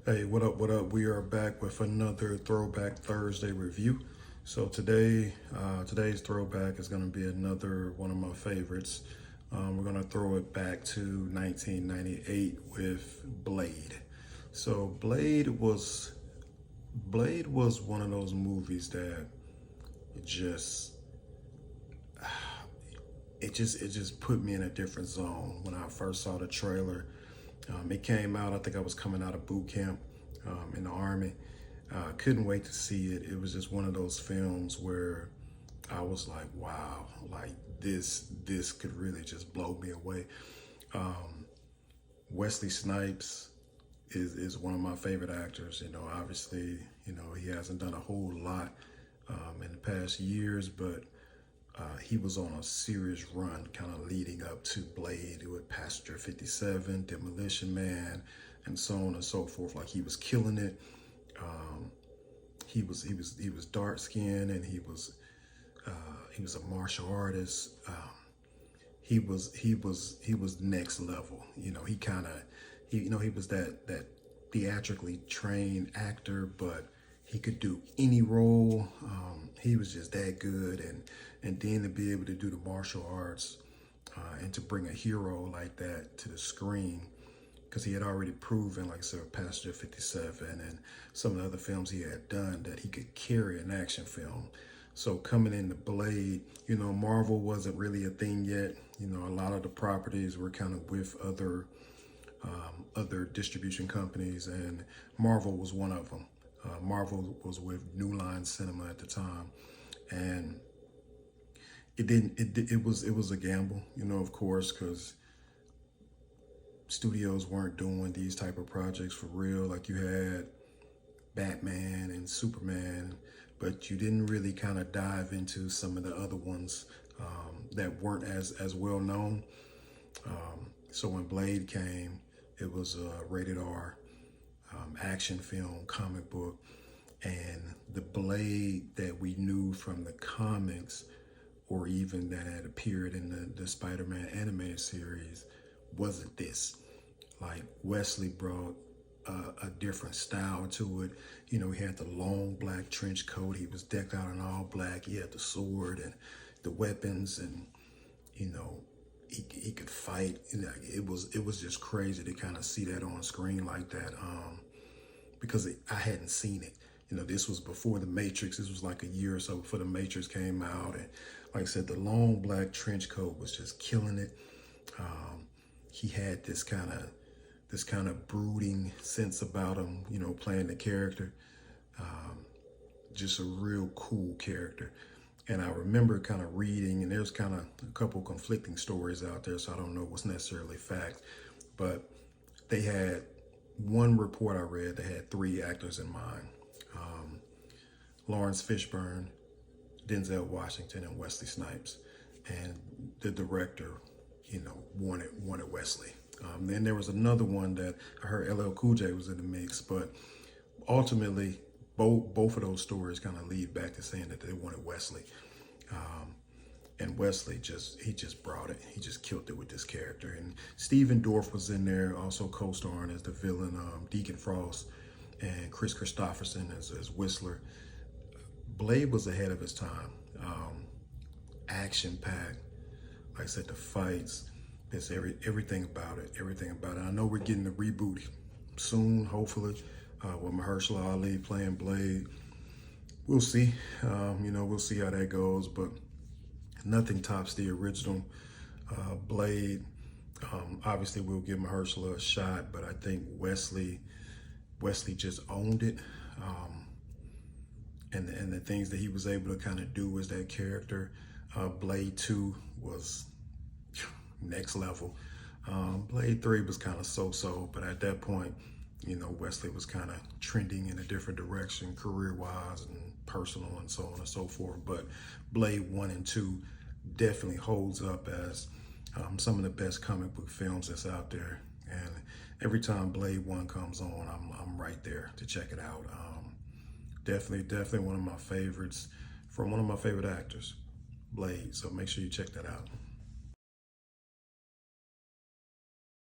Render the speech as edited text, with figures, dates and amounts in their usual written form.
Hey, what up? What up? We are back with another Throwback Thursday review. So today's throwback is going to be another one of my favorites. We're going to throw it back to 1998 with Blade. So Blade was one of those movies that just it just put me in a different zone when I first saw the trailer. It came out, I think I was coming out of boot camp in the Army. Couldn't wait to see it. It was just one of those films where I was like, wow, like this could really just blow me away. Wesley Snipes is one of my favorite actors. Obviously, he hasn't done a whole lot in the past years, but he was on a serious run kind of leading up to Blade with Passenger 57, Demolition Man, and so on and so forth. Like, he was killing it. He was dark skinned, and he was a martial artist. He was next level. He was that theatrically trained actor, but he could do any role. He was just that good, and then to be able to do the martial arts and to bring a hero like that to the screen, because he had already proven, like I said, Passenger 57 and some of the other films he had done, that he could carry an action film. So coming into Blade, Marvel wasn't really a thing yet. A lot of the properties were kind of with other distribution companies, and Marvel was one of them. Marvel was with New Line Cinema at the time, and it was a gamble, of course, because studios weren't doing these type of projects for real. Like, you had Batman and Superman, but you didn't really kind of dive into some of the other ones that weren't as well known. So when Blade came, it was a rated R action film, comic book, and the Blade that we knew from the comics, or even that had appeared in the Spider-Man animated series, wasn't this. Like, Wesley brought a different style to it. He had the long black trench coat. He was decked out in all black. He had the sword and the weapons, and he could fight. It was just crazy to kind of see that on screen like that, because I hadn't seen it. This was before The Matrix. This was like a year or so before The Matrix came out, and like I said, the long black trench coat was just killing it. He had this kind of brooding sense about him, playing the character. Just a real cool character. And I remember kind of reading, and there's kind of a couple conflicting stories out there, so I don't know what's necessarily fact, but they had one report I read that had three actors in mind: Lawrence Fishburne, Denzel Washington, and Wesley Snipes. And the director, wanted Wesley. Then there was another one that I heard LL Cool J was in the mix, but ultimately both of those stories kind of lead back to saying that they wanted Wesley. And Wesley just brought it. He just killed it with this character. And Steven Dorff was in there, also co-starring as the villain, Deacon Frost, and Chris Christopherson as Whistler. Blade was ahead of his time. Action-packed. Like I said, the fights, everything about it. I know we're getting the reboot soon, hopefully, with Mahershala Ali playing Blade. We'll see. We'll see how that goes, but nothing tops the original Blade. Obviously, we'll give Mahershala a shot, but I think Wesley just owned it. And the things that he was able to kind of do as that character. Blade 2 was next level. Blade 3 was kind of so-so, but at that point, Wesley was kind of trending in a different direction, career-wise and personal and so on and so forth. But Blade 1 and 2 definitely holds up as some of the best comic book films that's out there. And every time Blade 1 comes on, I'm right there to check it out. Definitely one of my favorites from one of my favorite actors, Blade. So make sure you check that out.